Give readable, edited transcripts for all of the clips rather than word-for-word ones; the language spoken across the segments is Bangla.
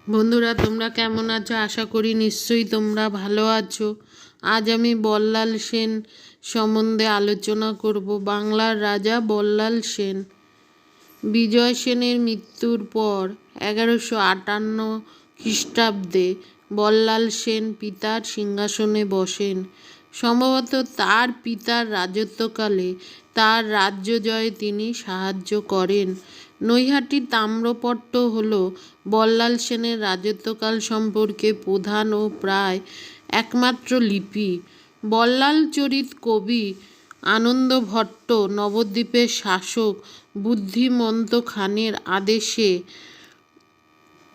বন্ধুরা, তোমরা কেমন আছো? আশা করি নিশ্চয়ই তোমরা ভালো আছো। আজ আমি বল্লাল সেন সম্বন্ধে আলোচনা করব। বাংলার রাজা বল্লাল সেন। বিজয় সেনের মৃত্যুর পর 1158 খ্রিস্টাব্দে বল্লাল সেন পিতার সিংহাসনে বসেন। সম্ভবত তার পিতার রাজত্বকালে তার রাজ্য জয়ে তিনি সাহায্য করেন। নৈহাটির তাম্রপট্ট হল বল্লাল সেনের রাজত্বকাল সম্পর্কে প্রধান ও প্রায় একমাত্র লিপি। বল্লাল চরিত কবি আনন্দ ভট্ট নবদ্বীপের শাসক বুদ্ধিমন্ত খানের আদেশে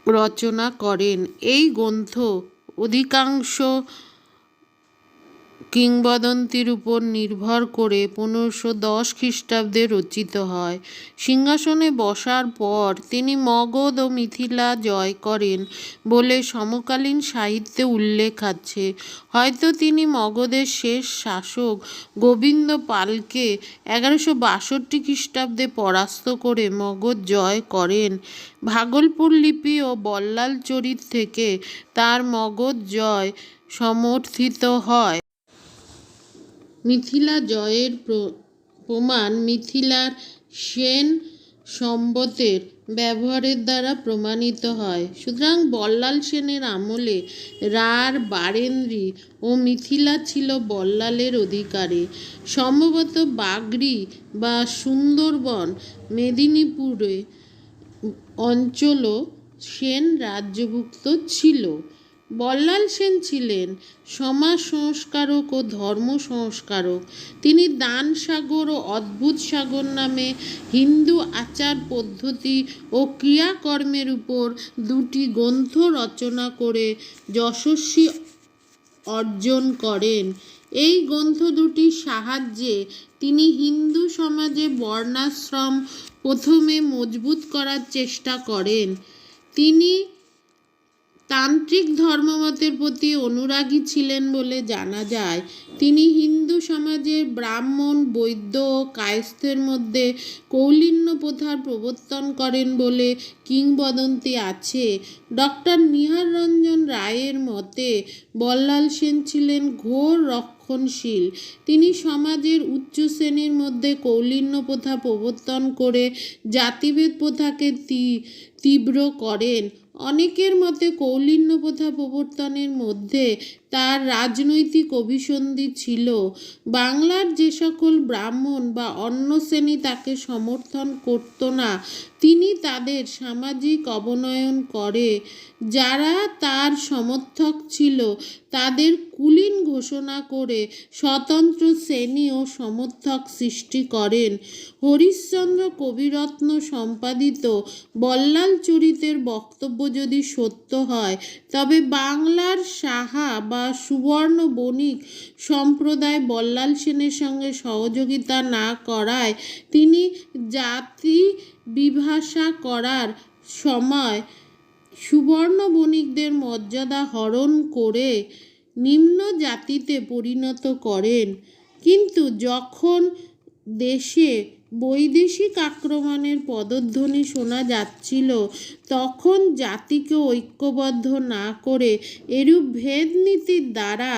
রচনা করেন। এই গ্রন্থ অধিকাংশ কিংবদন্তির উপর নির্ভর করে 1510 খ্রিস্টাব্দে রচিত হয়। সিংহাসনে বসার পর তিনি মগধ ও মিথিলা জয় করেন বলে সমকালীন সাহিত্যে উল্লেখ আছে। হয়তো তিনি মগধের শেষ শাসক গোবিন্দ পালকে 1162 খ্রিস্টাব্দে পরাস্ত করে মগধ জয় করেন। ভাগলপুর লিপি ও বল্লাল চরিত থেকে তার মগধ জয় সমর্থিত হয়। মিথিলা জয়ের প্রমাণ মিথিলার সেন সম্বতের ব্যবহারের দ্বারা প্রমাণিত হয়। সুতরাং বল্লাল সেনের আমলে রাঢ়, বারেন্দ্রী ও মিথিলা ছিল বল্লালের অধিকারে। সম্ভবত বাগড়ি বা সুন্দরবন, মেদিনীপুরে অঞ্চলও সেন রাজ্যভুক্ত ছিল। বল্লাল সেন ছিলেন সমাজ সংস্কারক ও ধর্ম সংস্কারক। তিনি দান সাগর ও অদ্ভুত সাগর নামে হিন্দু আচার পদ্ধতি ও ক্রিয়াকর্মের উপর 2টি গ্রন্থ রচনা করে যশস্বী অর্জন করেন। এই গ্রন্থ দুটির সাহায্যে তিনি হিন্দু সমাজে বর্ণাশ্রম প্রথমে মজবুত করার চেষ্টা করেন। তিনি তান্ত্রিক ধর্মমতের প্রতি অনুরাগী ছিলেন বলে জানা যায়। তিনি হিন্দু সমাজের ব্রাহ্মণ, বৈদ্য ও কায়স্থের মধ্যে কৌলীন্য প্রথার প্রবর্তন করেন বলে কিংবদন্তি আছে। ডক্টর নিহার রঞ্জন রায়ের মতে বল্লাল সেন ছিলেন ঘোর রক্ষণশীল। তিনি সমাজের উচ্চ শ্রেণীর মধ্যে কৌলীন্য প্রথা প্রবর্তন করে জাতিভেদ প্রথাকে তীব্র করেন। অনেকের মতে কৌলীন্য প্রথা প্রবর্তনের মধ্যে তার রাজনৈতিক অভিসন্ধি ছিল। বাংলার যে সকল ব্রাহ্মণ বা অন্য শ্রেণী তাকে সমর্থন করত না, তিনি তাদের সামাজিক অবনয়ন করে। যারা তার সমর্থক ছিল তাদের কুলীন ঘোষণা করে স্বতন্ত্র শ্রেণী ও সমর্থক সৃষ্টি করেন। হরিশ্চন্দ্র কবিরত্ন সম্পাদিত বল্লাল চরিতের বক্তব্য যদি সত্য হয়, তবে বাংলার সাহা বা সুবর্ণ বণিক সম্প্রদায় বল্লাল সেনের সঙ্গে সহযোগিতা না করায় তিনি জাতি বিভাষা করার সময় সুবর্ণ বণিকদের মর্যাদা হরণ করে নিম্ন জাতিতে পরিণত করেন। কিন্তু যখন দেশে বৈদেশিক আক্রমণের পদধ্বনি শোনা যাচ্ছিল, তখন জাতিকে ঐক্যবদ্ধ না করে এরূপ ভেদনীতির দ্বারা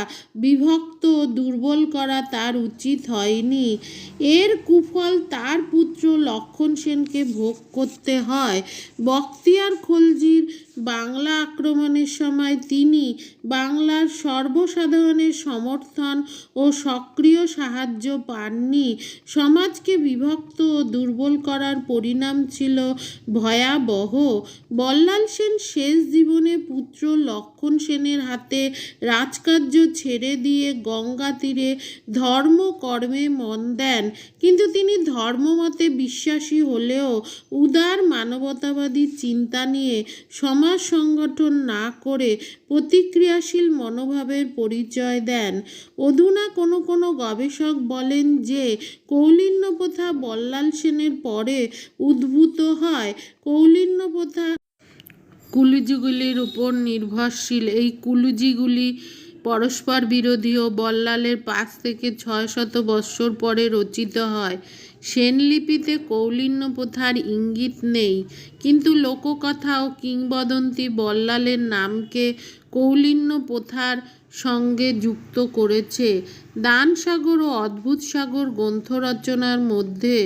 বিভক্ত ও দুর্বল করা তার উচিত হয়নি। এর কুফল তার পুত্র লক্ষণ সেনকে ভোগ করতে হয়। বখতিয়ার খলজির বাংলা আক্রমণের সময় তিনি বাংলার সর্বসাধারণের সমর্থন ও সক্রিয় সাহায্য পাননি। সমাজকে বিভক্ত ও দুর্বল করার পরিণাম ছিল ভয়াবহ। বল্লাল সেন শেষ জীবনে পুত্র লক্ষণ সেনের হাতে রাজকার্য ছেড়ে দিয়ে গঙ্গা তীরে ধর্মকর্মে মন দেন। কিন্তু তিনি ধর্মমতে বিশ্বাসী হলেও উদার মানবতাবাদী চিন্তা নিয়ে সমাজ সংগঠন না করে প্রতিক্রিয়াশীল মনোভাবের পরিচয় দেন। অধুনা কোনো কোনো গবেষক বলেন যে কৌলীন্য প্রথা বল্লাল সেনের পরে উদ্ভূত হয়। কৌলীন্য প্রথা কুলুজিগুলির উপর নির্ভরশীল। এই কুলুজিগুলি পরস্পর বিরোধী ও বল্লালের 5 থেকে 6 শত বৎসর পরে রচিত হয়। সেনলিপিতে কৌলিন্য প্রথার ইঙ্গিত নেই, কিন্তু লোককথা ও কিংবদন্তি বল্লালের নামকে কৌলিন্য প্রথার সঙ্গে যুক্ত করেছে। দানসাগর ও অদ্ভুত সাগর গ্রন্থ রচনার মধ্যে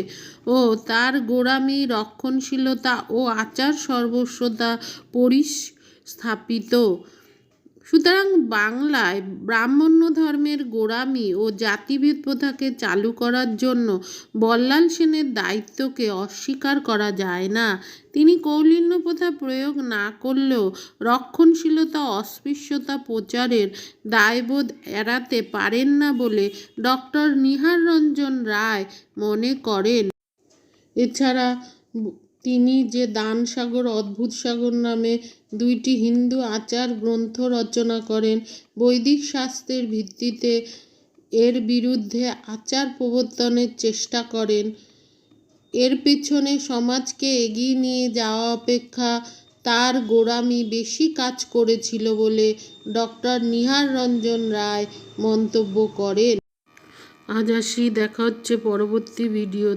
ও তার গোঁড়ামি, রক্ষণশীলতা ও আচার সর্বস্বতা পরিস্থাপিত। সুতরাং বাংলায় ব্রাহ্মণ্য ধর্মের গোঁড়ামি ও জাতিভেদ প্রথাকে চালু করার জন্য বল্লাল সেনের দায়িত্বকে অস্বীকার করা যায় না। তিনি কৌলিন্য প্রথা প্রয়োগ না করলেও রক্ষণশীলতা অস্পৃশ্যতা প্রচারের দায়বোধ এড়াতে পারেন না বলে ডক্টর নিহার রঞ্জন রায় মনে করেন। এছাড়া তিনি যে দানসাগর, অদ্ভুত সাগর নামে দুইটি হিন্দু আচার গ্রন্থ রচনা করেন, বৈদিক শাস্ত্রের ভিত্তিতে এর বিরুদ্ধে আচার প্রবর্তনের চেষ্টা করেন। এর পেছনে সমাজকে এগিয়ে নিয়ে যাওয়া অপেক্ষা তার গোঁড়ামি বেশি কাজ করেছিল বলে ডক্টর নিহার রঞ্জন রায় মন্তব্য করেন। আজ আসি, দেখা হচ্ছে পরবর্তী ভিডিও।